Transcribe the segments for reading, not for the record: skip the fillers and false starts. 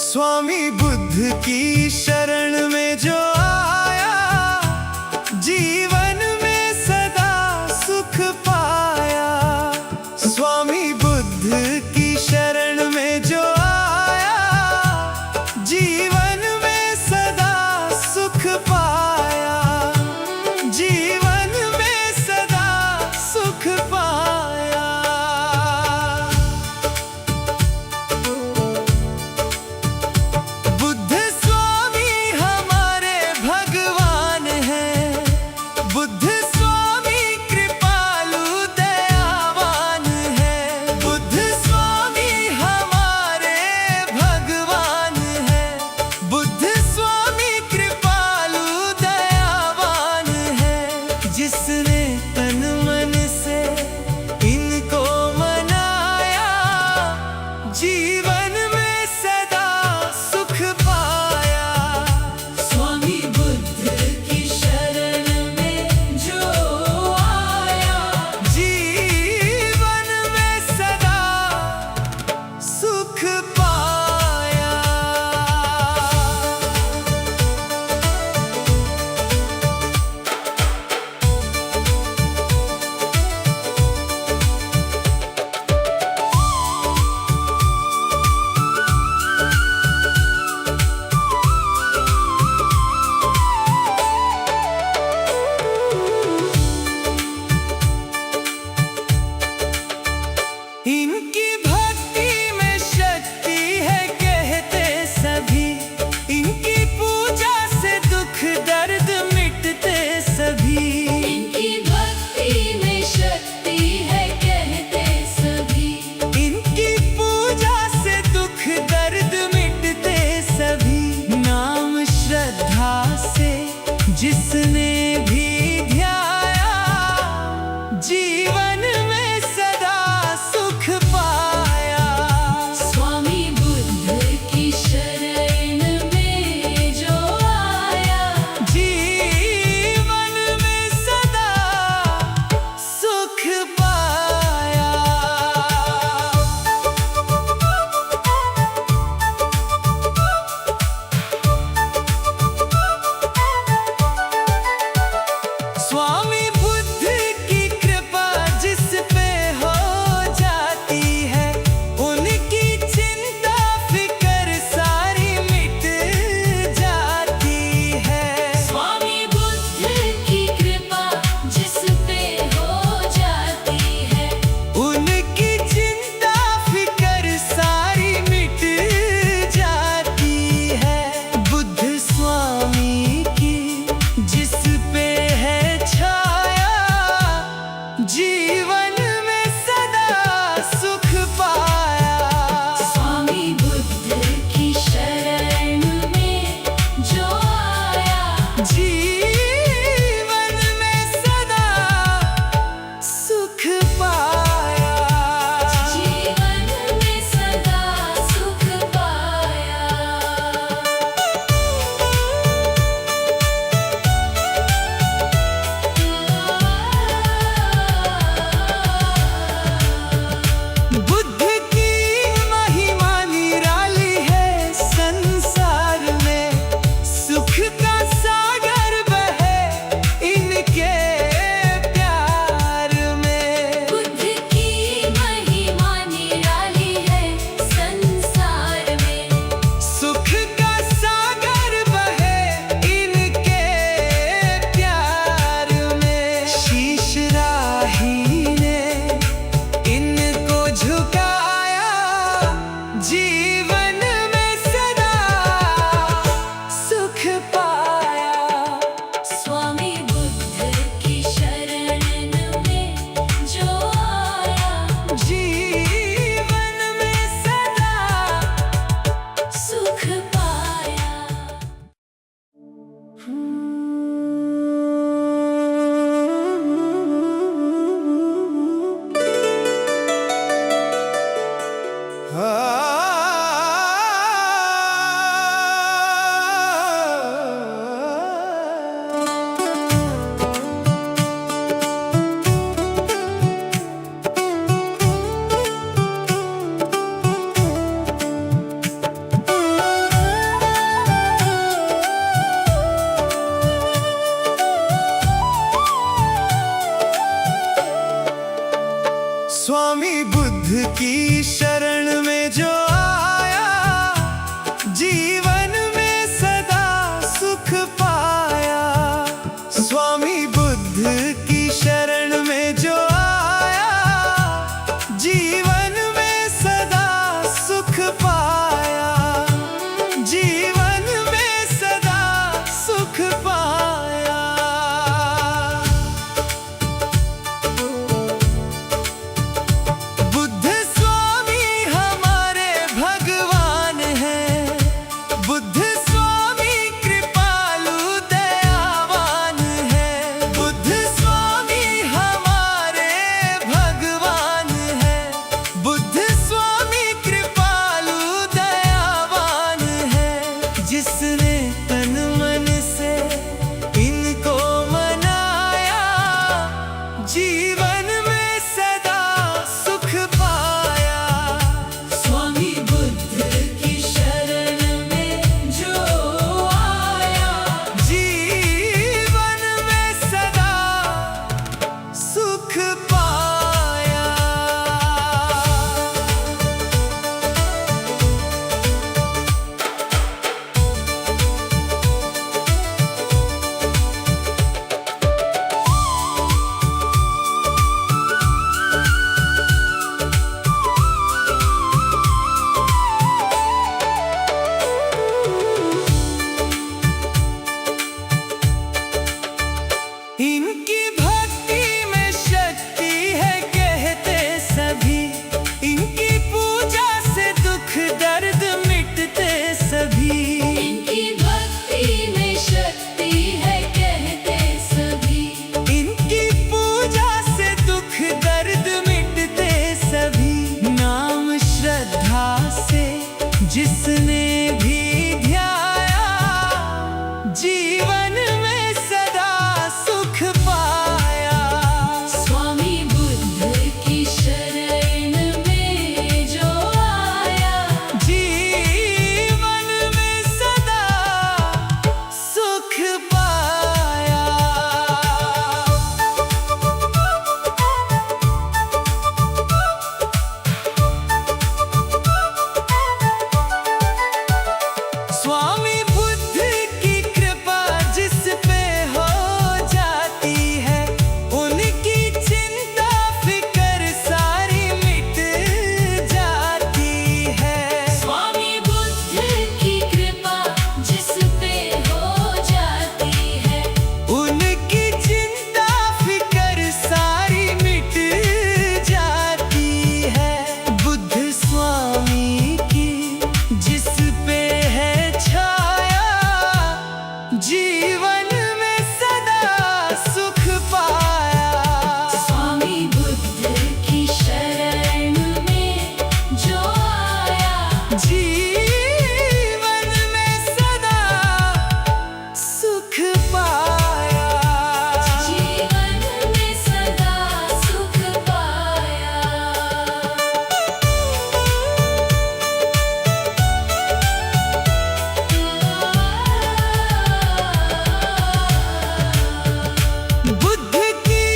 स्वामी बुद्ध की शरण में जो आया, जीवन में सदा सुख पाया। स्वामी बुद्ध की शरण में जो आया, जीवन में सदा सुख पाया। जीवन में सदा सुख पाया। जिसने तन मन से इनको मनाया, जीवन में सदा सुख पाया। स्वामी बुद्ध की शरण में जो आया, जीवन में सदा सुख पाया। स्वामी बुद्ध की शरण में जो आया, जीवन में सदा सुख पाया। स्वामी बुद्ध की शरण में जो आया, जीवन में सदा सुख पाया। जीवन में सदा सुख पाया। बुद्ध स्वामी हमारे भगवान हैं। बुद्ध स्वामी कृपालु दयावान हैं। बुद्ध स्वामी हमारे भगवान हैं। बुद्ध स्वामी कृपालु दयावान हैं। जिसने तन मन से इनको मनाया, जीवन में सदा सुख पाया। स्वामी बुद्ध की शरण में जो आया, जीवन में सदा सुख पाया। इनकी भक्ति में शक्ति है कहते सभी। इनकी पूजा से दुख दर्द मिटते सभी। इनकी भक्ति में शक्ति है कहते सभी। इनकी पूजा से दुख दर्द मिटते सभी। नाम श्रद्धा से जिसने भी ध्याया, जीवन में सदा सुख पाया। स्वामी बुद्ध की शरण में जो आया, जीवन में सदा सुख पाया। स्वामी बुद्ध की कृपा जिस पे हो जाती है, उनकी चिंता फिकर सारी मिट जाती है। स्वामी बुद्ध की कृपा जिस पे हो जाती है, उनकी चिंता फिकर सारी मिट जाती है। बुद्ध स्वामी की जिस पे है छाया, जीवन में सदा सुख पाया। स्वामी बुद्ध की शरण में जो आया, जीवन में सदा सुख पाया। जीवन में सदा सुख पाया। बुद्ध की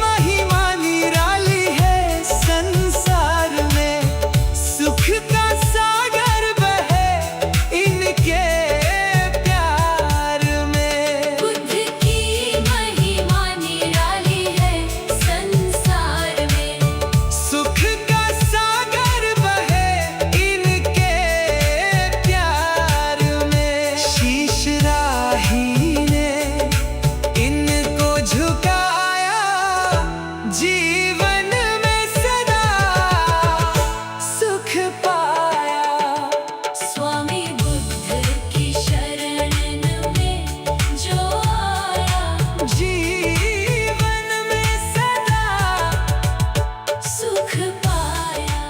महिमा निराली है संसार में। सुख का सागर बहे इनके प्यार में। बुद्ध की महिमा निराली है संसार में। सुख का सागर बहे इनके प्यार में। शीश राही ने इनको झुकाया, जीवन में सदा सुख पाया। स्वामी बुद्ध की शरण में जो आया, जीवन में सदा सुख पाया।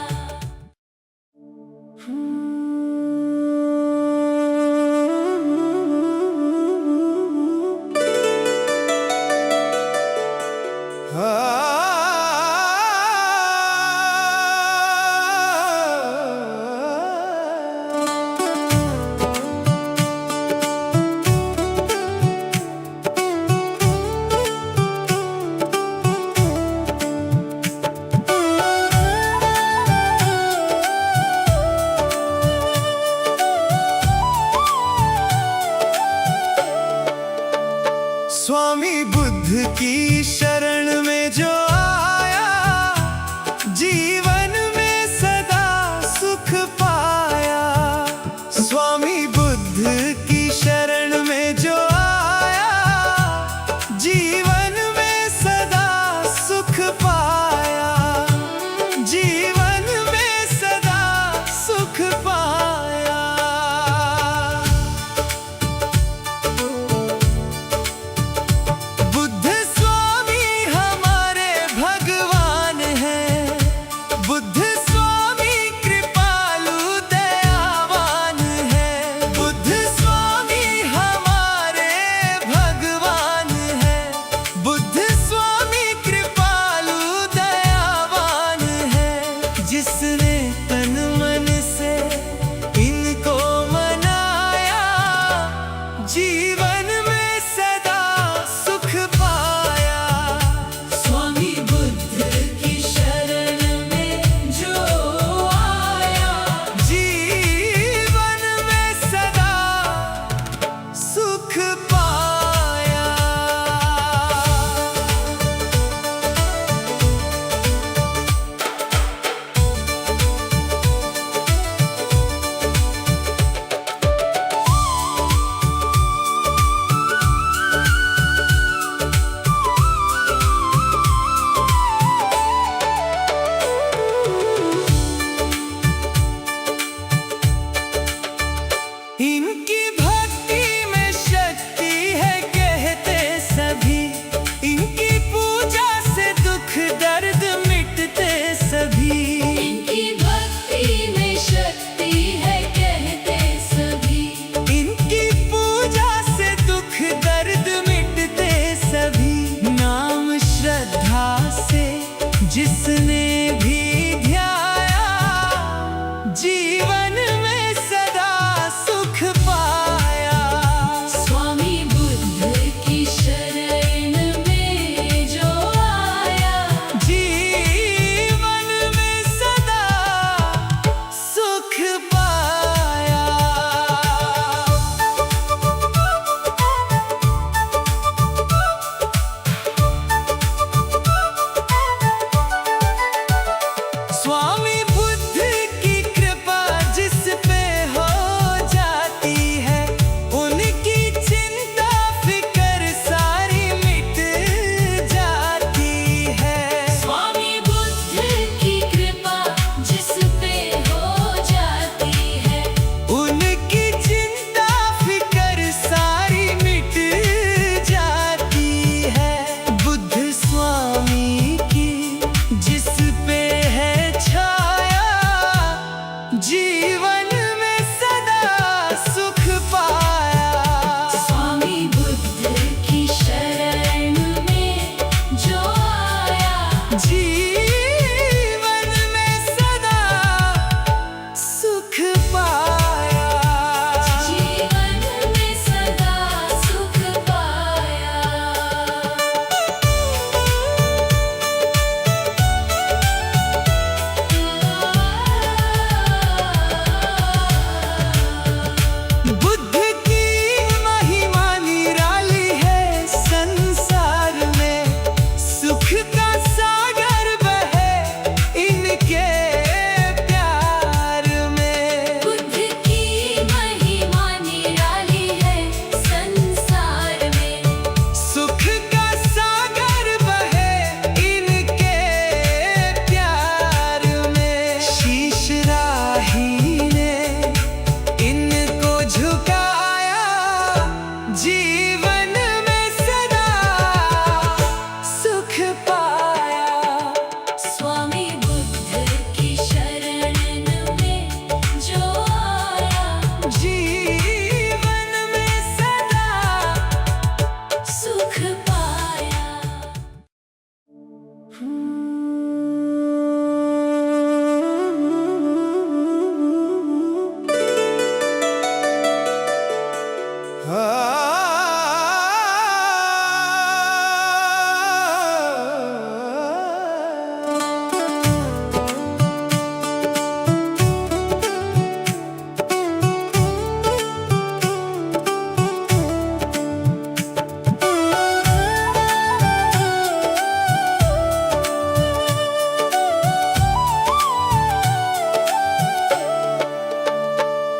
जिसने भी ध्याया जीवन में सदा सुख पाया। स्वामी बुद्ध की शरण में जो आया, जीवन में सदा सुख पाया। स्वामी बुद्ध की कृपा जिस पे हो जाती है, उनकी चिंता फिकर सारी मिट जाती है। स्वामी बुद्ध की कृपा जिस पे हो जाती है, उनकी चिंता फिकर सारी मिट जाती है। बुद्ध स्वामी की जिस पे है छाया, जीवन में सदा सुख पाया। स्वामी बुद्ध की शरण में जो आया, जीवन में सदा सुख पाया। जीवन में सदा सुख पाया। बुद्ध की महिमा निराली है संसार में, सुख का सागर बहे इनके प्यार में। बुद्ध की महिमा निराली है संसार में, सुख का सागर बहे इनके प्यार में। शीश राही ने इनको झुकाया, जीवन में सदा सुख पाया। स्वामी बुद्ध की शरण में जो आया, जीवन में सदा सुख पाया।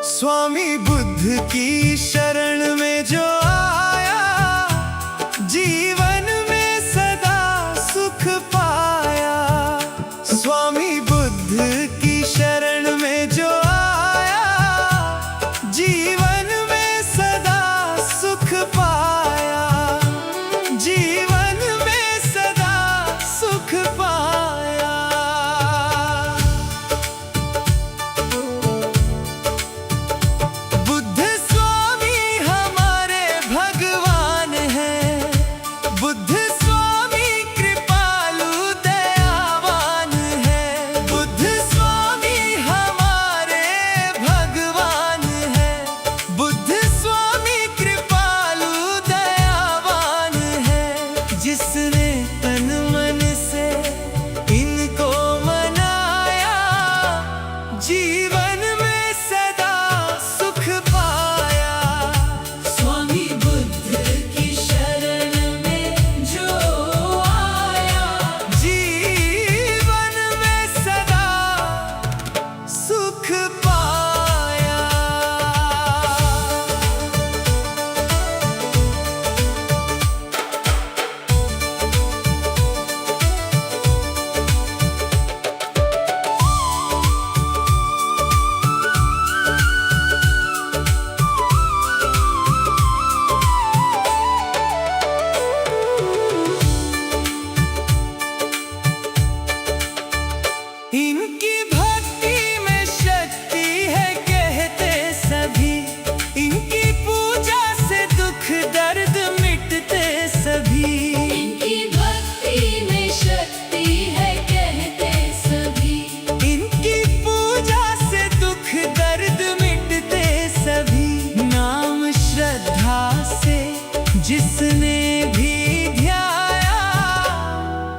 स्वामी बुद्ध की शरण में जो आया, जीवन में सदा सुख पाया। स्वामी बुद्ध की शरण में जो आया, जीवन में सदा सुख पाया। जीवन में सदा सुख पाया। बुद्ध स्वामी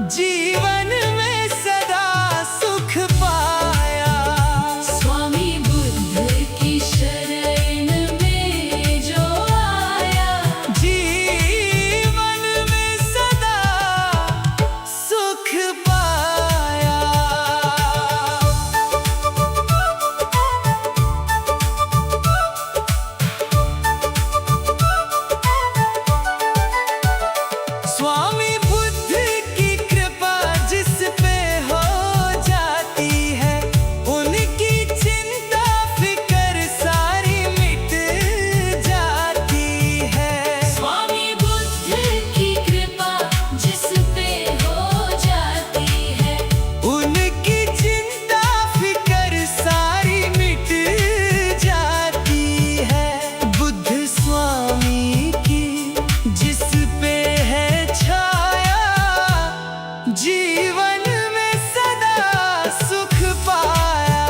जीवन में सदा सुख पाया। स्वामी बुद्ध की शरण में जो आया, जीवन में सदा सुख पाया। स्वामी बुद्ध की कृपा जिस पे हो जाती है, उनकी चिंता फिकर सारी मिट जाती है। स्वामी बुद्ध की कृपा जिस पे हो जाती है, उनकी चिंता फिकर सारी मिट जाती है। बुद्ध स्वामी की जिस पे है छाया, जीवन में सदा सुख पाया।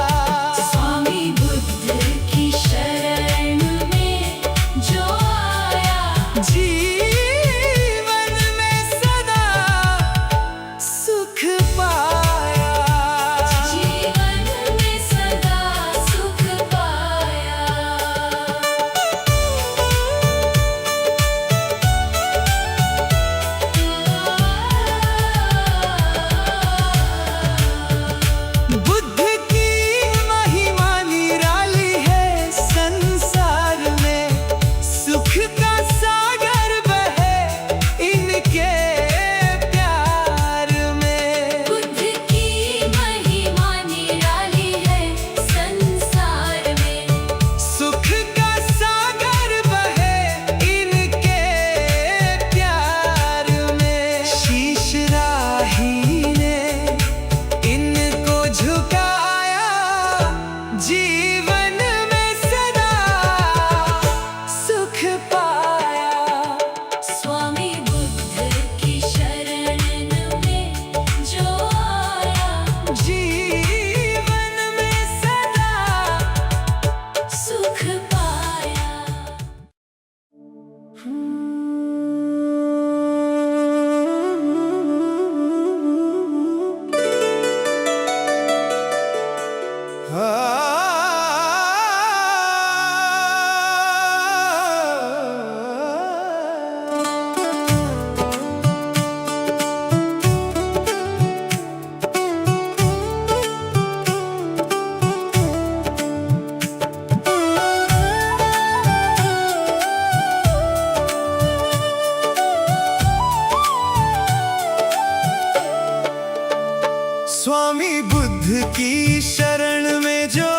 स्वामी बुद्ध की शरण में जो आया, जीवन में सदा सुख पाया। जीवन में सदा सुख पाया। बुद्ध की महिमा निराली है संसार में, सुख का सागर बहे इनके प्यार में। बुद्ध की महिमा निराली है संसार में, सुख का सागर बहे इनके प्यार में। शीश राही ने इनको झुकाया, जीवन में सदा सुख पाया। स्वामी बुद्ध की शरण में जो आया, जीवन में सदा सुख पाया। स्वामी बुद्ध की शरण में जो